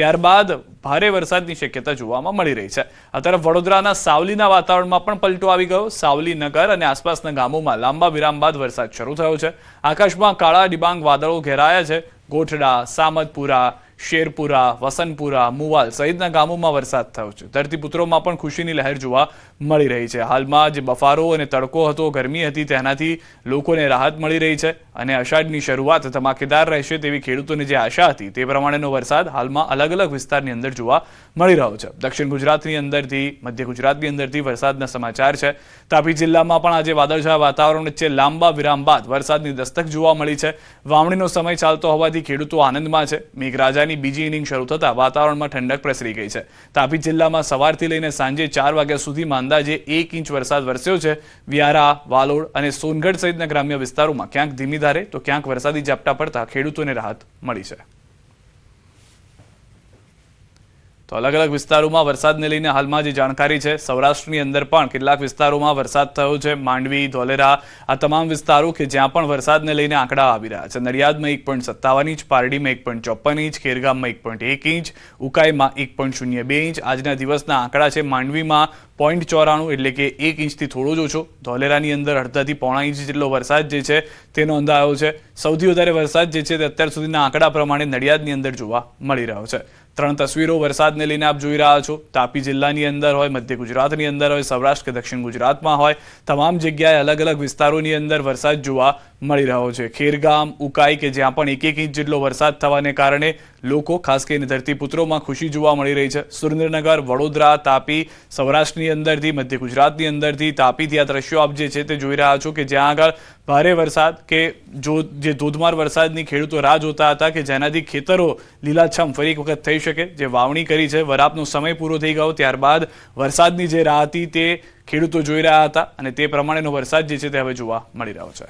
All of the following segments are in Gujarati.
ત્યારબાદ ભારે વરસાદની શક્યતા જોવામાં મળી રહી છે। આ તરફ વડોદરાના સાવલીના વાતાવરણમાં પણ પલટો આવી ગયો। સાવલી નગર અને આસપાસના ગામોમાં લાંબા વિરામ બાદ વરસાદ શરૂ થયો છે। આકાશમાં કાળા ડિબાંગ વાદળો ઘેરાયા છે। ગોઠડા, સામતપુરા, શેરપુરા, વસનપુરા, મુવાલ સહિતના ગામોમાં વરસાદ થયો છે। ધરતીપુત્રોમાં પણ ખુશીની લહેર જોવા મળી રહી છે। હાલમાં જે બફારો અને તડકો હતો, ગરમી હતી, તેનાથી લોકોને રાહત મળી રહી છે અને અષાઢની શરૂઆત ધમાકેદાર રહેશે તેવી ખેડૂતોને જે આશા હતી તે પ્રમાણેનો વરસાદ હાલમાં અલગ અલગ વિસ્તારની અંદર જોવા મળી રહ્યો છે। દક્ષિણ ગુજરાતની અંદરથી, મધ્ય ગુજરાતની અંદરથી વરસાદના સમાચાર છે। તાપી જિલ્લામાં પણ આજે વાદળછાયા વાતાવરણ વચ્ચે લાંબા વિરામ બાદ વરસાદની દસ્તક જોવા મળી છે। વાવણીનો સમય ચાલતો હોવાથી ખેડૂતો આનંદમાં છે। મેઘરાજાની બીજી ઇનિંગ શરૂ થતા વાતાવરણમાં ઠંડક પ્રસરી ગઈ છે। તાપી જિલ્લામાં સવારથી લઈને સાંજે 4 વાગ્યા સુધીમાં અંદાજે 1 ઇંચ વરસાદ વરસ્યો છે। વ્યારા, વાલોડ અને સોનગઢ સહિતના ગ્રામ્ય વિસ્તારોમાં ક્યાંક ધીમી ધારે તો ક્યાંક વરસાદી ઝાપટા પડતા ખેડૂતોને રાહત મળી છે। તો અલગ અલગ વિસ્તારોમાં વરસાદને લઈને હાલમાં જે જાણકારી છે, સૌરાષ્ટ્રની અંદર પણ કેટલાક વિસ્તારોમાં વરસાદ થયો છે। માંડવી, ધોલેરા, આ તમામ વિસ્તારો કે જ્યાં પણ વરસાદને લઈને આંકડા આવી રહ્યા છે। નડિયાદમાં 1.57 ઇંચ, પારડીમાં 1.54 ઇંચ, ખેરગામમાં 1.1 ઇંચ, ઉકાઈમાં 1.02 ઇંચ આજના દિવસના આંકડા છે। માંડવીમાં 0.94 એટલે કે 1 ઇંચથી થોડો જ ઓછો। ધોલેરાની અંદર અડધાથી પોણા ઇંચ જેટલો વરસાદ જે છે તેનો અંદાજો છે। સૌથી વધારે વરસાદ જે છે તે અત્યાર સુધીના આંકડા પ્રમાણે નડિયાદની અંદર જોવા મળી રહ્યો છે। 3 તસવીરો વરસાદને લઈને આપ જોઈ રહ્યા છો। તાપી જિલ્લાની અંદર હોય, મધ્ય ગુજરાતની અંદર હોય, સૌરાષ્ટ્ર કે દક્ષિણ ગુજરાતમાં હોય, તમામ જગ્યાએ અલગ અલગ વિસ્તારોની અંદર વરસાદ જોવા મળી રહ્યો છે। ખેરગામ, ઉકાઈ કે જ્યાં પણ 1 ઇંચ જેટલો વરસાદ થવાને કારણે લોકો, ખાસ કરીને ધરતીપુત્રોમાં ખુશી જોવા મળી રહી છે। સુરેન્દ્રનગર, વડોદરા, તાપી, સૌરાષ્ટ્રની અંદરથી, મધ્ય ગુજરાતની અંદરથી, તાપીથી આ દ્રશ્યો આપ જે છે તે જોઈ રહ્યા છો કે જ્યાં આગળ ભારે વરસાદ કે જે ધોધમાર વરસાદની ખેડૂતો રાહ જોતા હતા કે જેનાથી ખેતરો લીલાછમ ફરી એક વખત થઈ શકે। જે વાવણી કરી છે, વરાપનો સમય પૂરો થઈ ગયો, ત્યારબાદ વરસાદની જે રાહ હતી તે ખેડૂતો જોઈ રહ્યા હતા અને તે પ્રમાણેનો વરસાદ જે છે તે હવે જોવા મળી રહ્યો છે।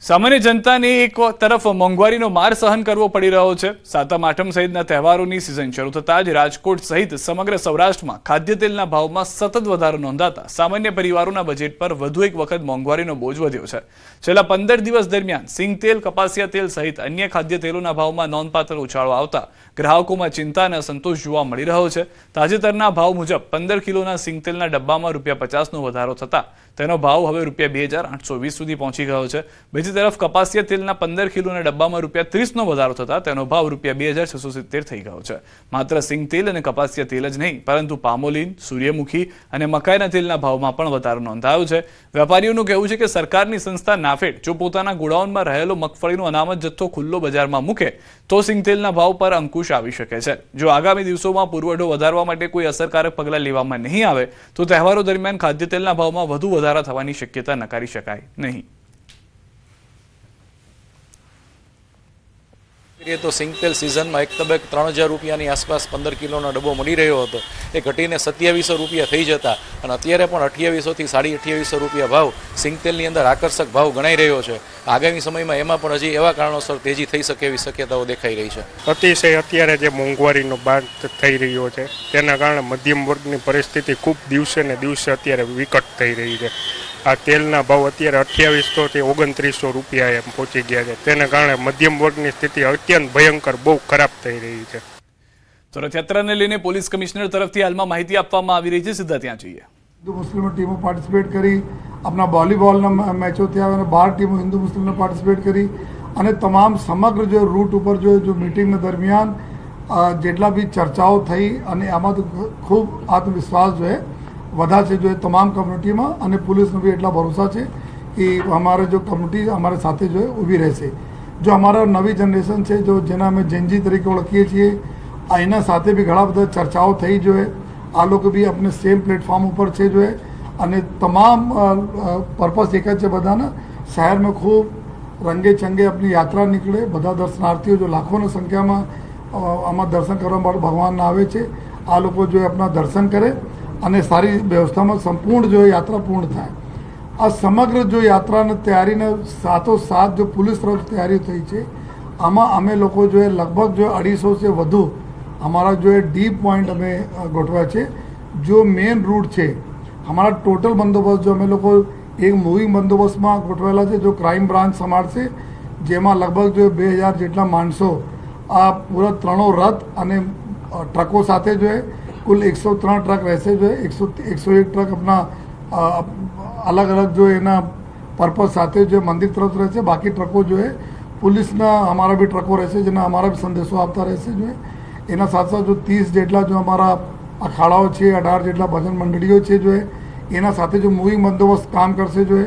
સામાન્ય જનતાને એક તરફ મોંઘવારીનો માર સહન કરવો પડી રહ્યો છે। સાતમ આઠમ સહિતના તહેવારોની સિઝન શરૂ થતાં જ રાજકોટ સહિત સમગ્ર સૌરાષ્ટ્રમાં ખાદ્ય તેલના ભાવમાં સતત વધારો નોંધાતા સામાન્ય પરિવારોના બજેટ પર વધુ એક વખત મોંઘવારીનો બોજ વધ્યો છે। છેલ્લા 15 દિવસ દરમિયાન સિંગ તેલ, કપાસિયા તેલ સહિત અન્ય ખાદ્ય તેલોના ભાવમાં નોંધપાત્ર ઉછાળો આવતા ગ્રાહકોમાં ચિંતા અને અસંતોષ જોવા મળી રહ્યો છે। તાજેતરના ભાવ મુજબ 15 કિલોના સિંગ તેલના ડબ્બામાં ₹50નો વધારો થતા તેનો ભાવ હવે ₹2820 સુધી પહોંચી ગયો છે। બીજી તરફ કપાસિયા તેલના 15 કિલોના ડબ્બામાં ₹30નો વધારો થતા તેનો ભાવ ₹2670 થઈ ગયો છે। માત્ર સિંગ તેલ અને કપાસિયા તેલ જ નહીં પરંતુ પામોલીન, સૂર્યમુખી અને મકાઈના તેલના ભાવમાં પણ વધારો નોંધાયો છે। વેપારીઓનું કહેવું છે કે સરકારની સંસ્થા નાફેડ જો પોતાના ગોડાઉનમાં રહેલો મગફળીનો અનામત જથ્થો ખુલ્લો બજારમાં મૂકે તો સિંગ તેલના ભાવ પર અંકુશ આવી શકે છે। જો આગામી દિવસોમાં પુરવઠો વધારવા માટે કોઈ અસરકારક પગલાં લેવામાં નહીં આવે તો તહેવારો દરમિયાન ખાદ્ય તેલના ભાવમાં વધુ વધારા થવાની શક્યતા નકારી શકાય નહીં। તો સિંગ તેલ સિઝનમાં એક તબક્કે ₹3000 આસપાસ 15 કિલોનો ડબ્બો મળી રહ્યો હતો, એ ઘટીને ₹2700 થઈ જતા અને અત્યારે પણ 2800 થી ₹2850 ભાવ સિંગ તેલની અંદર આકર્ષક ભાવ ગણાઈ રહ્યો છે। આગામી સમયમાં એમાં પણ હજી એવા કારણોસર તેજી થઈ શકે એવી શક્યતાઓ દેખાઈ રહી છે। અતિશય અત્યારે જે મોંઘવારીનો બાદ થઈ રહ્યો છે તેના કારણે મધ્યમ વર્ગની પરિસ્થિતિ ખૂબ દિવસે ને દિવસે અત્યારે વિકટ થઈ રહી છે। આ તેલના ભાવ અત્યારે ₹2800 થી ₹2900 એમ પહોંચી ગયા છે। તેના કારણે મધ્યમ વર્ગની સ્થિતિ અત્યંત ભયંકર, બહુ ખરાબ થઈ રહી છે। તો રથયાત્રાને લઈને પોલીસ કમિશનર તરફથી હાલમાં માહિતી આપવામાં આવી રહી છે। સીધા ત્યાં જઈએ। हिंदू मुस्लिम टीमों पार्टिसिपेट करी, अपना वॉलीबॉलना मैचों थया અને 12 ટીમો हिंदू मुस्लिम पार्टिसिपेट करी અને તમામ સમગ્ર जो रूट ઉપર जो मीटिंग दरमियान જેટલા બી ચર્ચાઓ થઈ અને આમાં ખૂબ આત્મવિશ્વાસ जो है વધા છે जो તમામ કમ્યુનિટીમાં અને પોલીસનો બી એટલા ભરોસા છે કે અમારે जो કમ્યુનિટી અમારે સાથે जो है ઊભી રહેશે। जो हमारा नवी जनरेशन છે जो જેના અમે જેનજી તરીકે ઓળખીએ છીએ, એના સાથે બી ઘણા બધા ચર્ચાઓ થઈ जो है આ લોકો બી अपने सेम प्लेटफॉर्म ઉપર છે जो है અને તમામ पर्पस एक જ છે બધાના શહેરમાં ખૂબ રંગે ચંગે अपनी યાત્રા નીકળે। બધા દર્શનાર્થીઓ जो લાખોની સંખ્યામાં આમાં દર્શન કરવા માટે ભગવાનના આવે છે, આ લોકો जो अपना દર્શન કરે અને સારી વ્યવસ્થામાં સંપૂર્ણ जो યાત્રા પૂર્ણ થાય। આ સમગ્ર जो યાત્રાની તૈયારીને સાથોસાથ जो પોલીસ તરફ તૈયારી થઈ છે, આમાં અમે લોકો जो લગભગ जो 250 से વધુ हमारा जो है डीप पॉइंट हमें गोठवा है। जो मेन रूट है हमारा टोटल बंदोबस्त जो हमें लोग एक मूविंग बंदोबस्त में गोठवेला है जो क्राइम ब्रांच संभाळशे, जेमां लगभग जो 2000 जेटला माणसों આ પૂરા ત્રણો રથ અને ટ્રકો સાથે जो है कुल 103 ट्रक रहसे जो है 101 ट्रक अपना अलग अलग जो है ना पर्पज સાથે जो મંદિર તરફ રહેશે, બાકી ટ્રકો जो है पुलिसના हमारा भी ट्रको રહેશે જેના हमारा भी संदेशो આપતા રહેશે जो है। એના સાથે સાથે जो 30 જેટલા जो हमारा અખાડાઓ છે, 18 જેટલા ભજન મંડળીઓ છે जो है એના સાથે जो मूविंग बंदोबस्त काम કરશે जो है।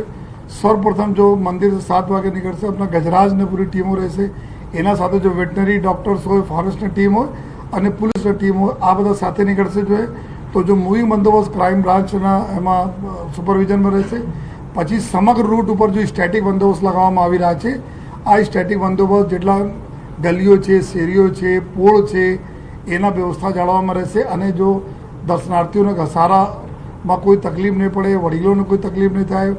सर्वप्रथम जो मंदिर से 7 वागे निकलશે अपना गजराज ने पूरी टीमों રહેશે, એના સાથે जो वेटनरी डॉक्टर्स હોય, ફોરેસ્ટની ટીમ હોય અને પોલીસની ટીમ હોય, આ બધા સાથે નીકળશે जो है। તો જો મૂવિંગ બંદોબસ્ત ક્રાઇમ બ્રાન્ચના એમાં સુપરવિઝનમાં રહેશે। પછી સમગ્ર રૂટ ઉપર જો સ્ટેટિક બંદોબસ્ત લગાવવામાં આવી રહ્યા છે, આ સ્ટેટિક બંદોબસ્ત જેટલા ગલીઓ છે, શેરીઓ છે, પોળ છે એના વ્યવસ્થા જાળવવામાં રહેશે અને જો દર્શનાર્થીઓને ઘસારામાં કોઈ તકલીફ નહીં પડે, વડીલોને કોઈ તકલીફ નહીં થાય,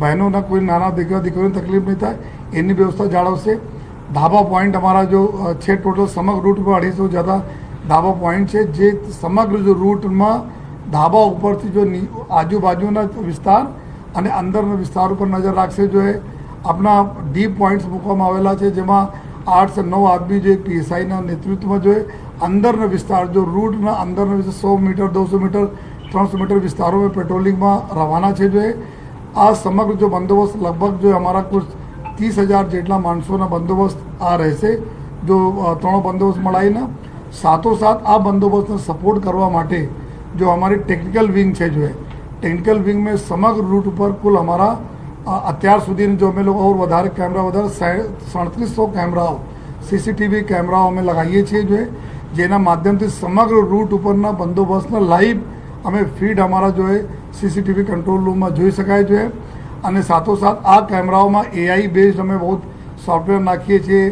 બહેનોના કોઈ નાના દીકરીઓને તકલીફ નહીં થાય એની વ્યવસ્થા જાળવશે। ધાબા પોઈન્ટ અમારા જો છે ટોટલ સમગ્ર રૂટ પર 250 ज़्यादा ધાબા પોઈન્ટ છે જે સમગ્ર જો રૂટમાં ધાબા ઉપરથી જો આજુબાજુના વિસ્તાર અને અંદરના વિસ્તાર ઉપર નજર રાખશે જો है। अपना डीप पॉइंट्स મૂકવામાં આવેલા છે જેમાં 8 से 9 આદમી जो પીએસઆઈના નેતૃત્વમાં जो है અંદરના વિસ્તાર जो रूटના અંદરના વિસ્તાર 100 मीटर 200 मीटर 300 मीटर विस्तारों में पेट्रोलिंगમાં રવાના છે जो है। આ સમગ્ર जो બંદોબસ્ત લગભગ जो हमारा कुछ 30,000 જેટલા માણસોના બંદોબસ્ત આ રહેશે જો ત્રણો બંદોબસ્ત મળાઈને। સાથોસાથ આ બંદોબસ્તને સપોર્ટ કરવા માટે जो हमारी टेक्निकल विंग છે जो है टेक्निकल विंग में समग्र रूट पर कुल हमारा અત્યાર સુધી जो અમે લોકો और વધારે કેમેરા વધારે 3700 કેમેરાઓ સીસીટીવી કેમેરાઓ અમે લગાવીએ છીએ जो है જેના માધ્યમથી સમગ્ર રૂટ ઉપરના બંદોબસ્તના લાઈવ અમે ફીડ અમારા जो है સીસીટીવી કંટ્રોલ રૂમમાં જોઈ શકાય जो है। અને સાથોસાથ આ કેમેરાઓમાં એઆઈ બેઝડ અમે बहुत સોફ્ટવેર નાખીએ છીએ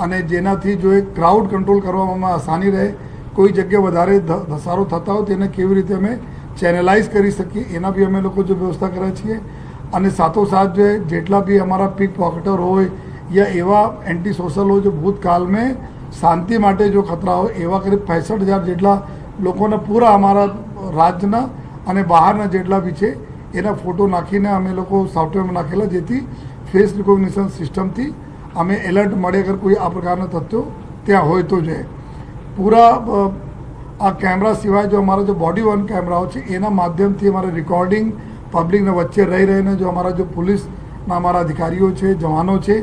અને જેનાથી जो है ક્રાઉડ કંટ્રોલ કરવામાં આસાની રહે, કોઈ જગ્યાએ વધારે ધસારો થતા હોય તેને કેવી રીતે અમે ચેનલાઇઝ કરી શકીએ એના બી અમે લોકો જો વ્યવસ્થા કરીએ છીએ। અને સાથોસાથ जो है જેટલા બી અમારા પીક પોકેટર હોય या એવા એન્ટી સોશલ હોય जो ભૂતકાળ में શાંતિ માટે जो ખતરા હોય એવા કરીબ 65,000 જેટલા લોકોને પૂરા અમારા રાજ્યના અને બહારના જેટલા બી છે એના ફોટો નાખીને અમે લોકો સોફ્ટવેરમાં નાખેલા જેથી ફેસ રિકોગ્નિશન સિસ્ટમથી અમે એલર્ટ મળે અગર કોઈ આ પ્રકારના તથ્યો ત્યાં હોય તો जो है। પૂરા આ કેમેરા સિવાય जो हमारा जो बॉडी वन कैमराओ છે એના માધ્યમથી અમારે रिकॉर्डिंग પબ્લિકના વચ્ચે રહી રહીને जो हमारा जो पुलिसના અમારા અધિકારીઓ છે, જવાનો છે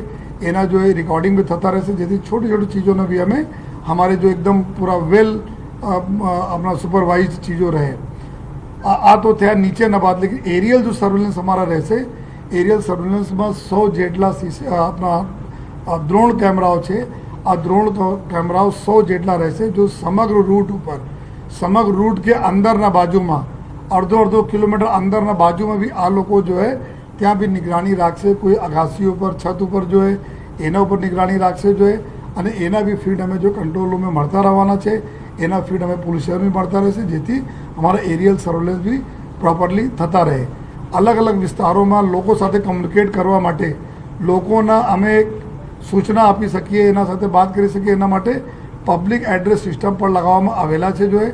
એના जो है रिकॉर्डिंग भी થતા રહેશે જેથી छोटी छोटी चीज़ों भी हमें हमारे जो एकदम पूरा वेल अपना सुपरवाइज चीज़ों रहे। आ तो थया नीचेना बात, लेकिन एरियल जो सर्वेलेंस हमारा रहશે एरियल सर्वेलेंसમાં 100 જેટલા अपना દ્રોણ કેમેરાઓ છે। આ દ્રોણ કેમેરાઓ 100 જેટલા રહેશે जो સમગ્ર રૂટ ઉપર સમગ્ર રૂટ के અંદરના બાજુમાં अर्धो किलोमीटर अंदर बाजू में भी आ लोग जो है ત્યાં भी निगरानी રાખશે, कोई अगासी पर छत पर जो है एना पर निगरानी રાખશે जो है અને એના भी फीड हमें जो कंट्रोल रूम में મળતા રહેવાના છે, એના फीड हमें पुलिस शहर में મળતા રહેશે જેથી हमारा एरियल सर्वेलेंस भी प्रॉपरली થતા રહે। अलग अलग વિસ્તારોમાં લોકો સાથે કમ્યુનિકેટ કરવા માટે લોકોના અમે સૂચના આપી શકીએ, એના સાથે વાત કરી શકીએ એના માટે પબ્લિક એડ્રેસ સિસ્ટમ પર લગાવવામાં આવેલા છે जो है।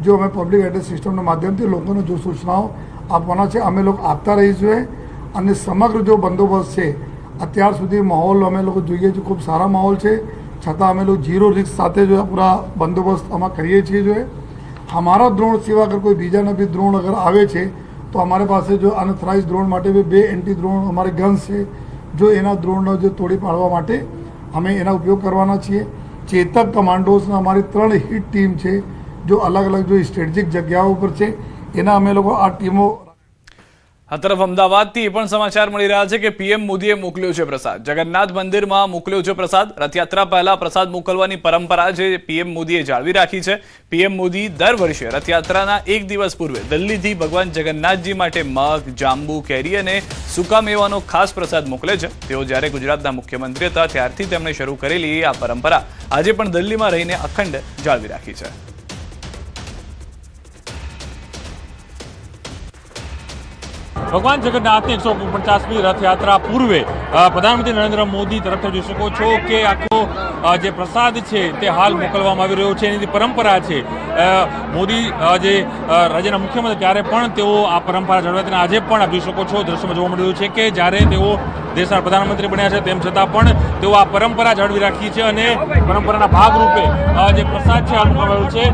जो हमें पब्लिक एड्रेस सिस्टमના માધ્યમથી લોકોને जो सूचनाओं આપવાના છે અમે લોકો આપતા રહીશું है। અને સમગ્ર जो બંદોબસ્ત છે અત્યાર સુધી માહોલ અમે લોકો જોઈએ છે ખૂબ સારા માહોલ છે, છતાં અમે લોકો 0 रिस्क સાથે जो पूरा બંદોબસ્ત અમે કરીએ છીએ जो है। हमारा દ્રોણ સિવાય અગર કોઈ બીજાના બી દ્રોણ અગર આવે છે તો અમારે પાસે जो અનથોરાઇઝ દ્રોણ માટે બી 2 એન્ટી દ્રોણ અમારે ગન્સ છે जो એના દ્રોણનો जो તોડી પાડવા માટે અમે એના ઉપયોગ કરવાના છીએ। ચેતક કમાન્ડોસના અમારી 3 હિટ ટીમ છે जो अलग अलग जो स्ट्रेटेजिक जगहों पर છે એના અમે લોકો આ ટીમો। આ તરફ અમદાવાદથી એ પણ સમાચાર મળી રહ્યા છે કે પીએમ મોદીએ મોકલ્યો છે પ્રસાદ, જગન્નાથ મંદિરમાં મોકલ્યો છે પ્રસાદ। રથયાત્રા પહેલા પ્રસાદ મોકલવાની પરંપરા જે પીએમ મોદીએ જાળવી રાખી છે। પીએમ મોદી દર વર્ષે રથયાત્રાના એક દિવસ પૂર્વે દિલ્હીથી ભગવાન જગન્નાથજી માટે મગ, જાંબુ, કેરી અને સૂકા મેવાનો ખાસ પ્રસાદ મોકલે છે। તેઓ જ્યારે ગુજરાતના મુખ્યમંત્રી હતા ત્યારથી તેમણે શરૂ કરેલી આ પરંપરા આજે પણ દિલ્હીમાં રહીને અખંડ જાળવી રાખી છે। ભગવાન જગન્નાથની 149મી રથયાત્રા પૂર્વે પ્રધાનમંત્રી નરેન્દ્ર મોદી તરફથી જોઈ શકો છો કે આખો જે પ્રસાદ છે તે હાલ મોકલવામાં આવી રહ્યો છે. એની જે પરંપરા છે મોદી જે રાજ્યના મુખ્યમંત્રી ત્યારે પણ તેઓ આ પરંપરા જળવાઈ તેને આજે પણ આપ જોઈ શકો છો દ્રશ્યમાં જોવા મળી રહ્યું છે કે જ્યારે તેઓ દેશના પ્રધાનમંત્રી બન્યા છે તેમ છતાં પણ તેઓ આ પરંપરા જાળવી રાખી છે અને પરંપરાના ભાગરૂપે જે પ્રસાદ છે હાલ મૂકવામાં આવ્યો છે.